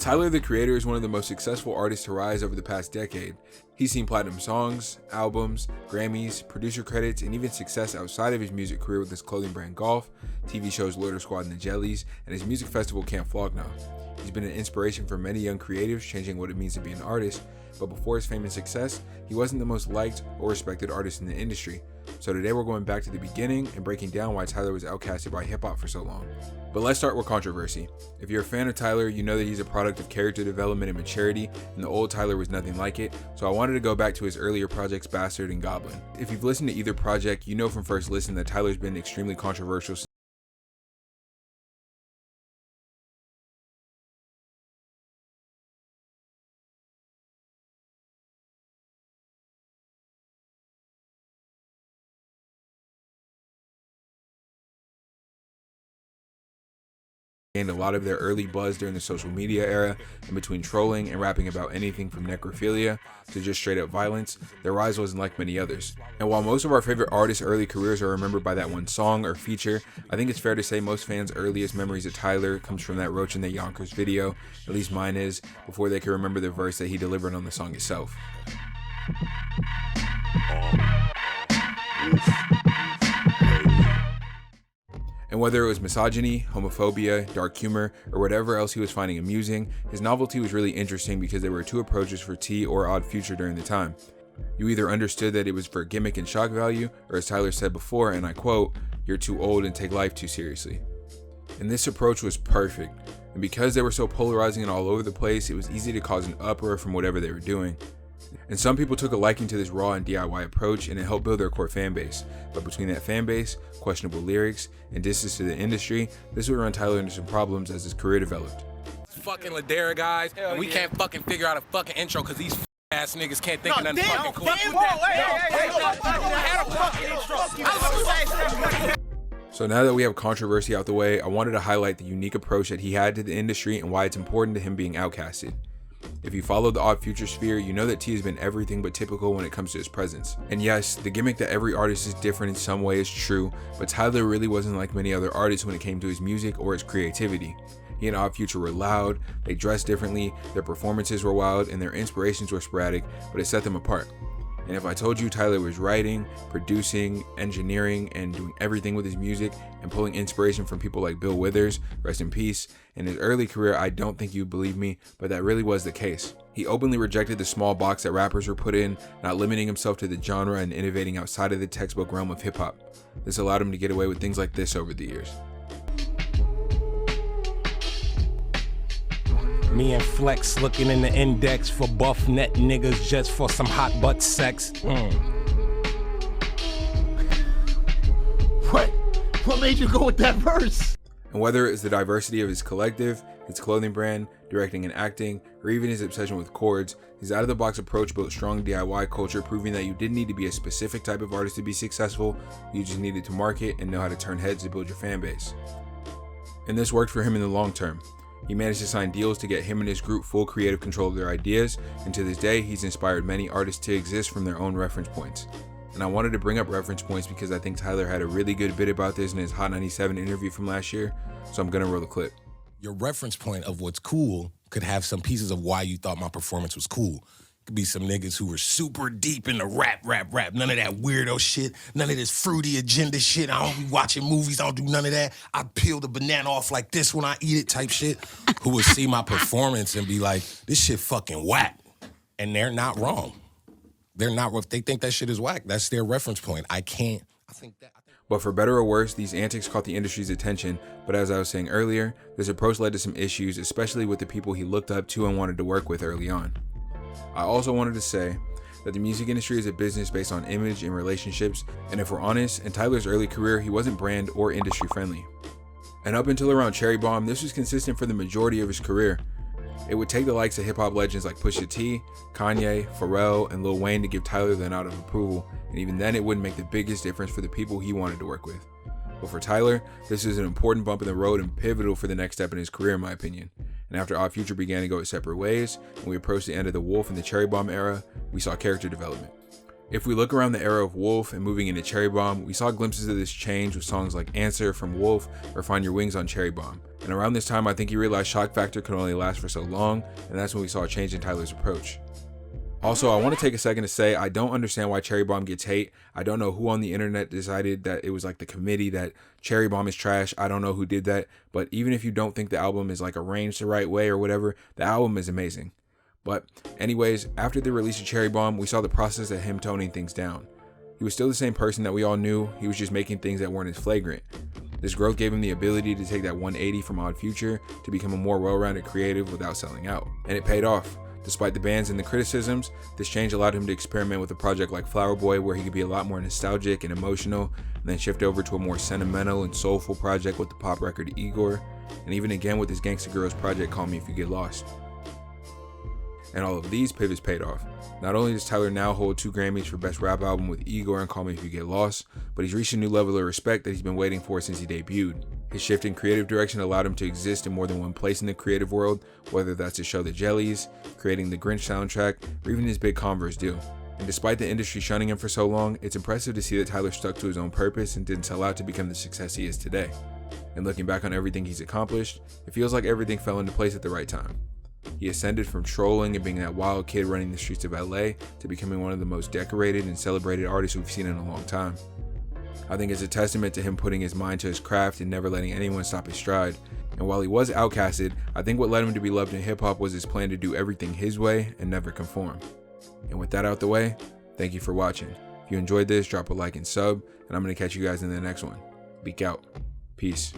Tyler, the Creator, is one of the most successful artists to rise over the past decade. He's seen platinum songs, albums, Grammys, producer credits, and even success outside of his music career with his clothing brand Golf, TV shows Loader Squad and the Jellies, and his music festival Camp Flog Gnaw. He's been an inspiration for many young creatives, changing what it means to be an artist, but before his fame and success, he wasn't the most liked or respected artist in the industry. So today we're going back to the beginning and breaking down why Tyler was outcasted by hip-hop for so long. But let's start with controversy. If you're a fan of Tyler, you know that he's a product of character development and maturity, and the old Tyler was nothing like it, so I wanted to go back to his earlier projects Bastard and Goblin. If you've listened to either project, you know from first listen that Tyler's been extremely controversial gained a lot of their early buzz during the social media era, and between trolling and rapping about anything from necrophilia to just straight up violence, their rise wasn't like many others. And while most of our favorite artists' early careers are remembered by that one song or feature, I think it's fair to say most fans' earliest memories of Tyler comes from that Roach and the Yonkers video, at least mine is, before they can remember the verse that he delivered on the song itself. And whether it was misogyny, homophobia, dark humor, or whatever else he was finding amusing, his novelty was really interesting because there were two approaches for T or Odd Future during the time. You either understood that it was for gimmick and shock value, or as Tyler said before, and I quote, "You're too old and take life too seriously." And this approach was perfect. And because they were so polarizing and all over the place, it was easy to cause an uproar from whatever they were doing. And some people took a liking to this raw and DIY approach, and it helped build their core fan base. But between that fan base, questionable lyrics, and distance to the industry, this would run Tyler into some problems as his career developed. Fucking Ladera guys, and we can't fucking figure out a fucking intro because these ass niggas can't think of nothing fucking cool. So now that we have controversy out the way, I wanted to highlight the unique approach that he had to the industry and why it's important to him being outcasted. If you follow the Odd Future sphere, you know that T has been everything but typical when it comes to his presence. And yes, the gimmick that every artist is different in some way is true, but Tyler really wasn't like many other artists when it came to his music or his creativity. He and Odd Future were loud, they dressed differently, their performances were wild, and their inspirations were sporadic, but it set them apart. And if I told you Tyler was writing, producing, engineering, and doing everything with his music and pulling inspiration from people like Bill Withers, rest in peace, in his early career, I don't think you'd believe me, but that really was the case. He openly rejected the small box that rappers were put in, not limiting himself to the genre and innovating outside of the textbook realm of hip hop. This allowed him to get away with things like this over the years. Me and Flex looking in the index for buff net niggas just for some hot butt sex. What made you go with that verse? And whether it's the diversity of his collective, his clothing brand, directing and acting, or even his obsession with chords, his out-of-the-box approach built strong DIY culture, proving that you didn't need to be a specific type of artist to be successful, you just needed to market and know how to turn heads to build your fan base. And this worked for him in the long term. He managed to sign deals to get him and his group full creative control of their ideas, and to this day, he's inspired many artists to exist from their own reference points. And I wanted to bring up reference points because I think Tyler had a really good bit about this in his Hot 97 interview from last year, so I'm gonna roll the clip. Your reference point of what's cool could have some pieces of why you thought my performance was cool. Could be some niggas who were super deep in the rap. None of that weirdo shit. None of this fruity agenda shit. I don't be watching movies. I don't do none of that. I peel the banana off like this when I eat it type shit. Who would see my performance and be like, this shit fucking whack. And they're not wrong. They're not, if they think that shit is whack, that's their reference point. But for better or worse, these antics caught the industry's attention, but as I was saying earlier, this approach led to some issues, especially with the people he looked up to and wanted to work with early on. I also wanted to say that the music industry is a business based on image and relationships, and if we're honest, in Tyler's early career, he wasn't brand or industry friendly. And up until around Cherry Bomb, this was consistent for the majority of his career. It would take the likes of hip-hop legends like Pusha T, Kanye, Pharrell, and Lil Wayne to give Tyler the nod of approval, and even then it wouldn't make the biggest difference for the people he wanted to work with. But for Tyler, this is an important bump in the road and pivotal for the next step in his career, in my opinion. And after Odd Future began to go its separate ways, and we approached the end of the Wolf and the Cherry Bomb era, we saw character development. If we look around the era of Wolf and moving into Cherry Bomb, we saw glimpses of this change with songs like Answer from Wolf or Find Your Wings on Cherry Bomb. And around this time, I think he realized shock factor could only last for so long, and that's when we saw a change in Tyler's approach. Also, I want to take a second to say I don't understand why Cherry Bomb gets hate. I don't know who on the internet decided that it was like the committee that Cherry Bomb is trash. I don't know who did that, but even if you don't think the album is like arranged the right way or whatever, the album is amazing. But anyways, after the release of Cherry Bomb, we saw the process of him toning things down. He was still the same person that we all knew, he was just making things that weren't as flagrant. This growth gave him the ability to take that 180 from Odd Future to become a more well-rounded creative without selling out. And it paid off. Despite the bans and the criticisms, this change allowed him to experiment with a project like Flower Boy where he could be a lot more nostalgic and emotional, and then shift over to a more sentimental and soulful project with the pop record Igor, and even again with his Gangsta Girls project Call Me If You Get Lost. And all of these pivots paid off. Not only does Tyler now hold 2 Grammys for Best Rap Album with Igor and Call Me If You Get Lost, but he's reached a new level of respect that he's been waiting for since he debuted. His shift in creative direction allowed him to exist in more than one place in the creative world, whether that's to show the Jellies, creating the Grinch soundtrack, or even his big Converse deal. And despite the industry shunning him for so long, it's impressive to see that Tyler stuck to his own purpose and didn't sell out to become the success he is today. And looking back on everything he's accomplished, it feels like everything fell into place at the right time. He ascended from trolling and being that wild kid running the streets of LA to becoming one of the most decorated and celebrated artists we've seen in a long time. I think it's a testament to him putting his mind to his craft and never letting anyone stop his stride. And while he was outcasted, I think what led him to be loved in hip hop was his plan to do everything his way and never conform. And with that out the way, thank you for watching. If you enjoyed this, drop a like and sub, and I'm going to catch you guys in the next one. Leek out. Peace.